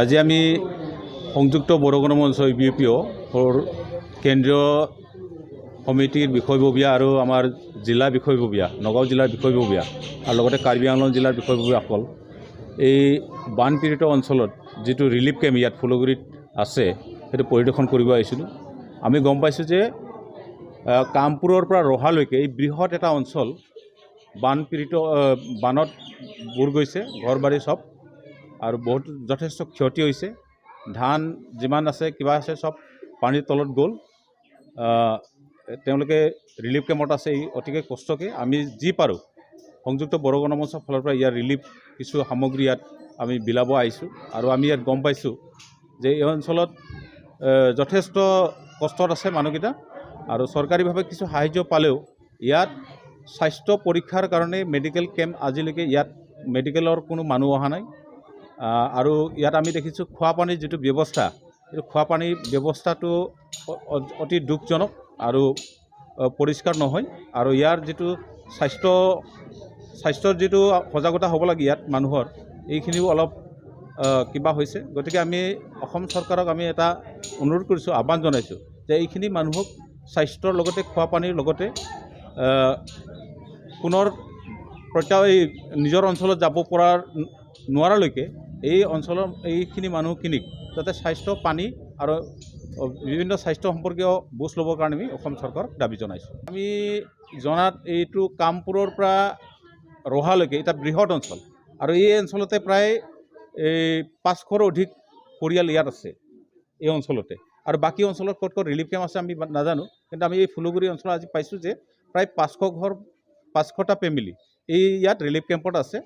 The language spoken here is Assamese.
আজি আমি সংযুক্ত বড়ো গণমঞ্চ ইউপিপিঅ কেন্দ্ৰীয় সমিতিৰ বিষয়ববীয়া আৰু আমাৰ জিলা বিষয়ববীয়া নগাঁও জিলাৰ বিষয়ববীয়া আৰু লগতে কাৰ্বি আংলং জিলাৰ বিষয়ববীয়াসকল এই বানপীড়িত অঞ্চলত যিটো ৰিলিফ কেম্প ইয়াত ফুলগুৰিত আছে সেইটো পৰিদৰ্শন কৰিব আহিছিলোঁ। আমি গম পাইছোঁ যে কামপুৰৰ পৰা ৰহালৈকে এই বৃহৎ এটা অঞ্চল বানপীড়িত বানত বুৰ গৈছে, ঘৰ বাৰী সব আৰু বহুত যথেষ্ট ক্ষতি হৈছে। ধান যিমান আছে কিবা আছে সব পানীৰ তলত গ'ল। তেওঁলোকে ৰিলিফ কেম্পত আছে। অতিকে কষ্টকে আমি যি পাৰোঁ সংযুক্ত বড়ো গণমঞ্চৰ ফালৰ পৰা ইয়াৰ ৰিলিফ কিছু সামগ্ৰী ইয়াত আমি বিলাব আহিছোঁ। আৰু আমি ইয়াত গম পাইছোঁ যে এই অঞ্চলত যথেষ্ট কষ্টত আছে মানুহকেইটা আৰু চৰকাৰীভাৱে কিছু সাহায্য পালেও ইয়াত স্বাস্থ্য পৰীক্ষাৰ কাৰণে মেডিকেল কেম্প আজিলৈকে ইয়াত মেডিকেলৰ কোনো মানুহ অহা নাই। আৰু ইয়াত আমি দেখিছোঁ খোৱা পানীৰ যিটো ব্যৱস্থা, এই খোৱা পানীৰ ব্যৱস্থাটো অতি দুখজনক আৰু পৰিষ্কাৰ নহয়। আৰু ইয়াৰ যিটো স্বাস্থ্যৰ যিটো সজাগতা হ'ব লাগে ইয়াত মানুহৰ, এইখিনিও অলপ কিবা হৈছে। গতিকে আমি অসম চৰকাৰক আমি এটা অনুৰোধ কৰিছোঁ, আহ্বান জনাইছোঁ যে এইখিনি মানুহক স্বাস্থ্যৰ লগতে খোৱা পানীৰ লগতে পুনৰ নিজৰ অঞ্চলত যাব পৰাৰ নোৱাৰালৈকে এই অঞ্চলৰ এইখিনি মানুহখিনিক যাতে স্বাস্থ্য পানী আৰু বিভিন্ন স্বাস্থ্য সম্পৰ্কীয় বুজ ল'বৰ কাৰণে আমি অসম চৰকাৰক দাবী জনাইছোঁ। আমি জনাত এইটো কামপুৰৰ পৰা ৰহালৈকে এটা বৃহৎ অঞ্চল আৰু এই অঞ্চলতে প্ৰায় 500ৰো অধিক পৰিয়াল ইয়াত আছে এই অঞ্চলতে। আৰু বাকী অঞ্চলত ক'ত ক'ত ৰিলিফ কেম্প আছে আমি নাজানো, কিন্তু আমি এই ফুলগুৰি অঞ্চলত আজি পাইছোঁ যে প্ৰায় 500টা ফেমিলি এই ইয়াত ৰিলিফ কেম্পত আছে।